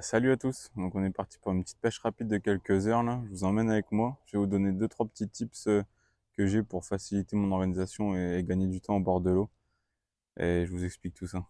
Salut à tous, donc on est parti pour une petite pêche rapide de quelques heures là. Je vous emmène avec moi. Je vais vous donner deux trois petits tips que j'ai pour faciliter mon organisation et gagner du temps au bord de l'eau. Et je vous explique tout ça.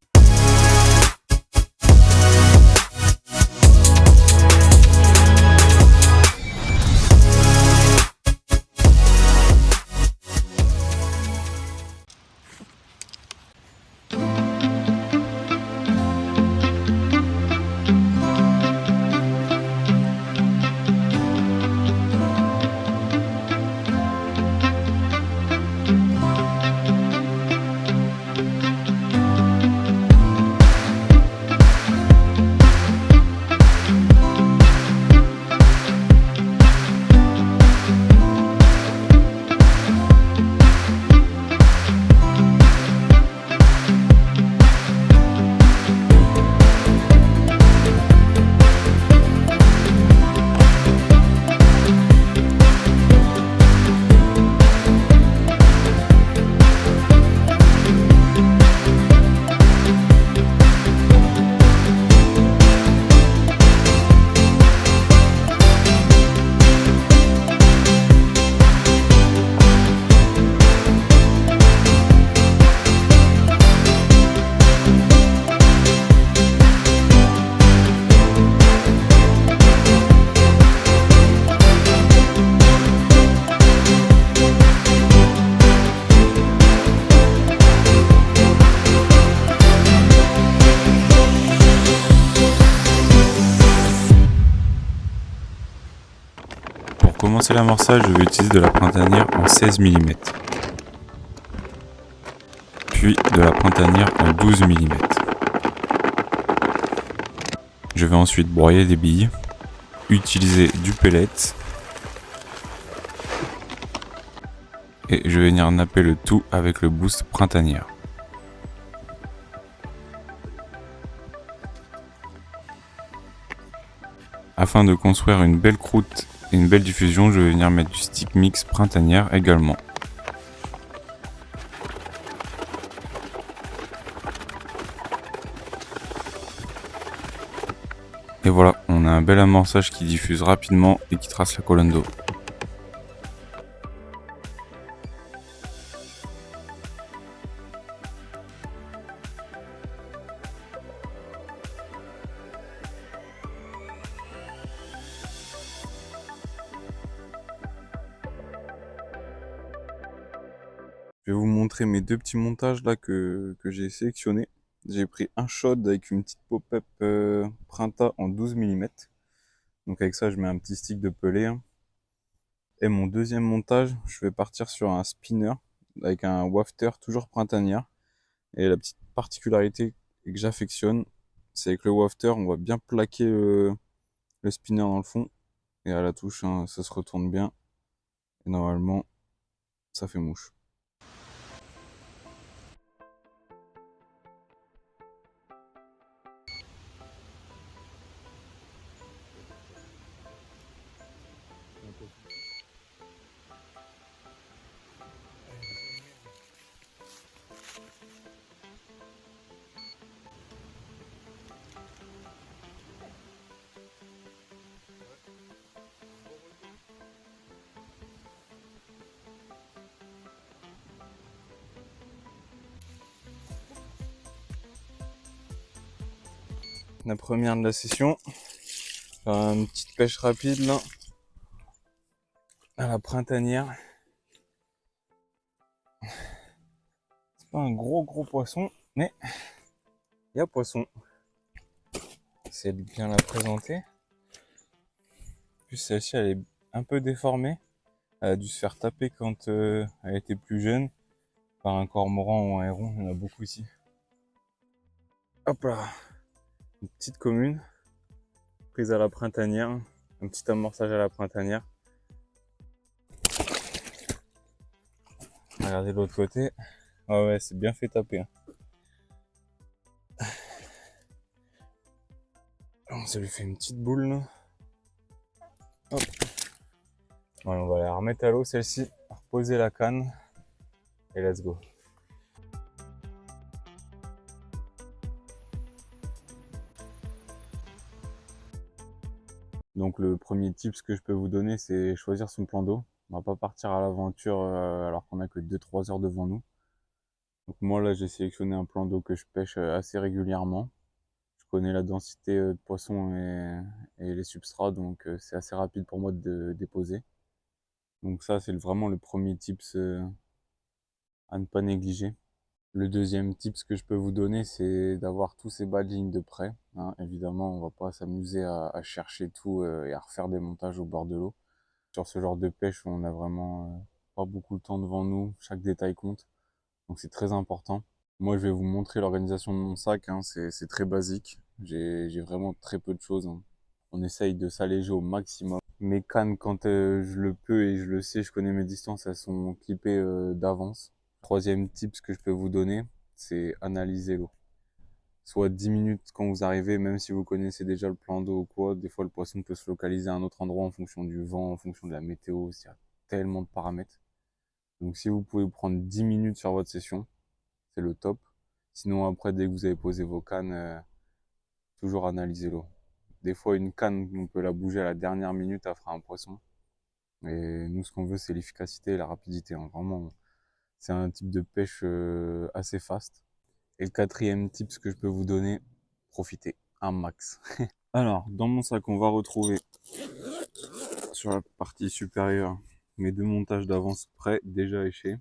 Pour commencer l'amorçage, je vais utiliser de la printanière en 16 mm, puis de la printanière en 12 mm. Je vais ensuite broyer des billes, utiliser du pellet et je vais venir napper le tout avec le boost printanière. Afin de construire une belle croûte et une belle diffusion, je vais venir mettre du stick mix printanière également. Et voilà, on a un bel amorçage qui diffuse rapidement et qui trace la colonne d'eau. Je vais vous montrer mes deux petits montages là que j'ai sélectionnés. J'ai pris un shot avec une petite pop-up Printa en 12 mm. Donc avec ça, je mets un petit stick de pelé. Et mon deuxième montage, je vais partir sur un spinner avec un wafter toujours printanière. Et la petite particularité que j'affectionne, c'est avec le wafter, on va bien plaquer le spinner dans le fond. Et à la touche, hein, ça se retourne bien. Et normalement, ça fait mouche. La première de la session, une petite pêche rapide là, à la printanière. C'est pas un gros poisson, mais il y a poisson. Essayez de bien la présenter. En plus celle-ci elle est un peu déformée. Elle a dû se faire taper quand elle était plus jeune par un cormoran ou un héron. Il y en a beaucoup ici. Hop là, une petite commune prise à la printanière, un petit amorçage à la printanière. Regardez de l'autre côté. Ah ouais, c'est bien fait taper. Hein. Ça lui fait une petite boule là. Hop. Voilà, on va la remettre à l'eau celle-ci, reposer la canne et let's go. Donc le premier tip que je peux vous donner, c'est choisir son plan d'eau. On va pas partir à l'aventure alors qu'on a que 2-3 heures devant nous. Donc moi là, j'ai sélectionné un plan d'eau que je pêche assez régulièrement. Je connais la densité de poissons et les substrats, donc c'est assez rapide pour moi de déposer. Donc ça, c'est vraiment le premier tips à ne pas négliger. Le deuxième tips que je peux vous donner, c'est d'avoir tous ces badgings de près, hein. Évidemment, on va pas s'amuser à chercher tout et à refaire des montages au bord de l'eau. Sur ce genre de pêche, on a vraiment pas beaucoup de temps devant nous, chaque détail compte, donc c'est très important. Moi, je vais vous montrer l'organisation de mon sac, hein. C'est très basique. J'ai vraiment très peu de choses, hein. On essaye de s'alléger au maximum. Mes cannes, quand je le peux et je le sais, je connais mes distances, elles sont clippées d'avance. Troisième tip que je peux vous donner, c'est analyser l'eau. Soit 10 minutes quand vous arrivez, même si vous connaissez déjà le plan d'eau ou quoi, des fois le poisson peut se localiser à un autre endroit en fonction du vent, en fonction de la météo, il y a tellement de paramètres. Donc si vous pouvez prendre 10 minutes sur votre session, c'est le top. Sinon après, dès que vous avez posé vos cannes, toujours analyser l'eau. Des fois une canne, on peut la bouger à la dernière minute, elle fera un poisson. Et nous, ce qu'on veut, c'est l'efficacité et la rapidité, hein. Vraiment, c'est un type de pêche assez fast. Et le quatrième tip que je peux vous donner, profitez un max. Alors, dans mon sac, on va retrouver sur la partie supérieure mes deux montages d'avance prêts, déjà échés.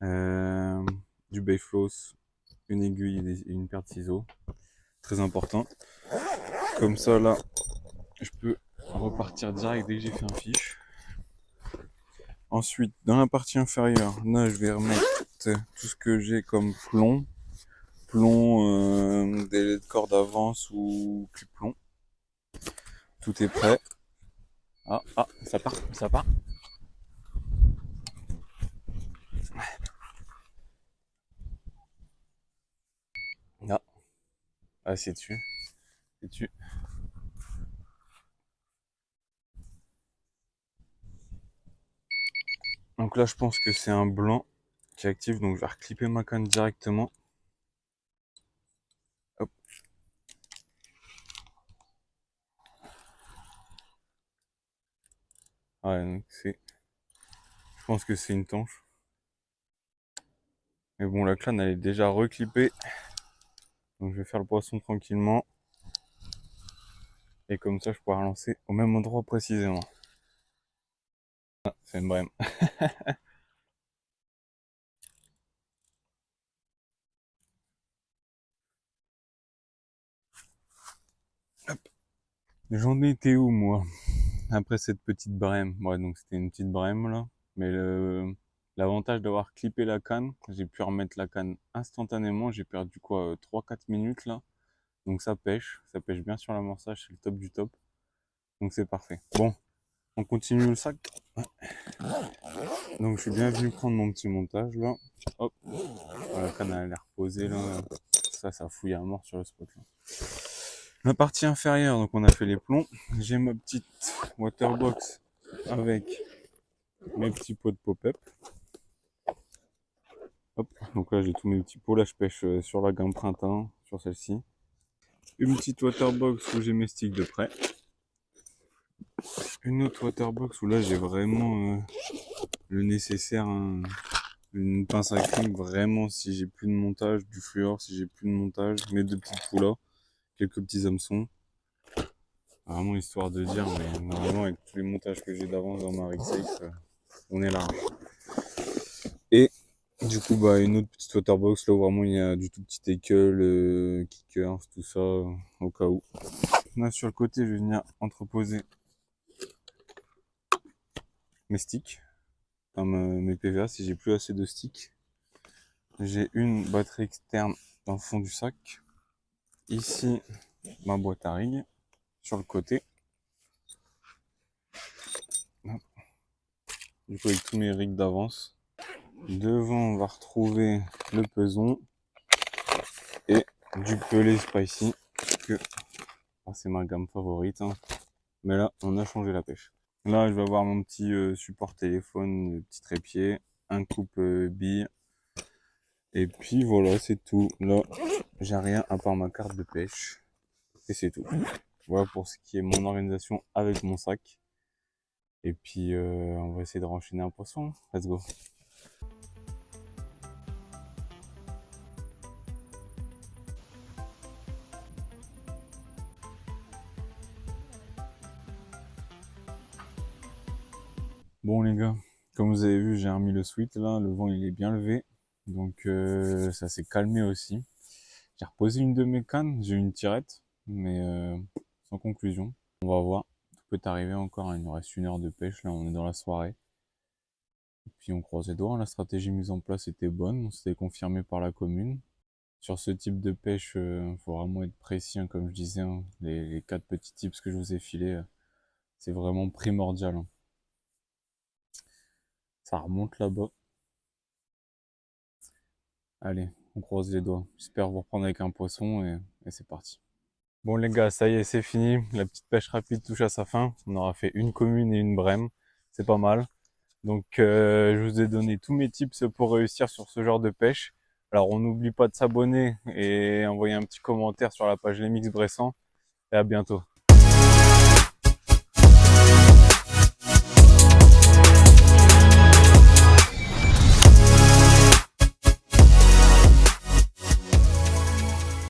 Euh, du Bayfloss, une aiguille et une paire de ciseaux. Très important. Comme ça, là, je peux repartir direct dès que j'ai fait un fiche. Ensuite, dans la partie inférieure, là, je vais remettre tout ce que j'ai comme plomb, des cordes d'avance ou plomb. Tout est prêt. Ah, ça part, ça part. Ah, ah c'est dessus, c'est dessus. Donc là, je pense que c'est un blanc qui active, donc je vais reclipper ma canne directement. Hop. Ouais, donc je pense que c'est une tanche. Mais bon, la canne, elle est déjà reclippée. Donc je vais faire le poisson tranquillement. Et comme ça, je pourrai lancer au même endroit précisément. Ah, c'est une brème. J'en étais où, moi? Après cette petite brème. Ouais, donc c'était une petite brème, là. Mais l'avantage d'avoir clippé la canne, j'ai pu remettre la canne instantanément. J'ai perdu quoi, 3-4 minutes, là. Donc ça pêche bien sur l'amorçage, c'est le top du top. Donc c'est parfait. Bon, on continue le sac. Donc je suis bien venu prendre mon petit montage là. Hop, la canne a l'air posée là. Ça fouille à mort sur le spot là. La partie inférieure, donc on a fait les plombs. J'ai ma petite waterbox avec mes petits pots de pop-up. Hop, donc là j'ai tous mes petits pots. Là je pêche sur la gamme printemps, sur celle-ci. Une petite waterbox où j'ai mes sticks de près. Une autre waterbox où là j'ai vraiment le nécessaire, hein. Une pince à crème, vraiment, si j'ai plus de montage, du fluor, si j'ai plus de montage, mes deux petites poulas, quelques petits hameçons. Vraiment histoire de dire, mais normalement, avec tous les montages que j'ai d'avance dans ma rig safe, on est large. Et du coup, bah, une autre petite waterbox, là où vraiment il y a du tout petit tackle, kickers, tout ça, au cas où. Là, sur le côté, je vais venir entreposer mes sticks, enfin, mes PVA, si j'ai plus assez de sticks. J'ai une batterie externe dans le fond du sac. Ici, ma boîte à rig sur le côté. Du coup, avec tous mes rigs d'avance. Devant, on va retrouver le peson et du pelé spicy, que c'est ma gamme favorite, hein. Mais là, on a changé la pêche. Là, je vais avoir mon petit support téléphone, petit trépied, un coupe bille. Et puis voilà, c'est tout. Là, j'ai rien à part ma carte de pêche. Et c'est tout. voilà pour ce qui est mon organisation avec mon sac. Et puis on va essayer de renchaîner un poisson. Let's go. Bon les gars, comme vous avez vu, j'ai remis le sweat là, le vent il est bien levé. Donc ça s'est calmé aussi. J'ai reposé une de mes cannes, j'ai eu une tirette, mais sans conclusion. On va voir, tout peut arriver encore, hein. Il nous reste 1 heure de pêche, là on est dans la soirée. Et puis on croise les doigts, hein. La stratégie mise en place était bonne, c'était confirmé par la commune. Sur ce type de pêche, faut vraiment être précis, hein, comme je disais, hein. Les 4 petits tips que je vous ai filés, c'est vraiment primordial, hein. Ça remonte là-bas. Allez, on croise les doigts. J'espère vous reprendre avec un poisson et c'est parti. Bon les gars, ça y est, c'est fini. La petite pêche rapide touche à sa fin. On aura fait une commune et une brème. C'est pas mal. Donc je vous ai donné tous mes tips pour réussir sur ce genre de pêche. Alors on n'oublie pas de s'abonner et envoyer un petit commentaire sur la page Les Mix Bressant. Et à bientôt.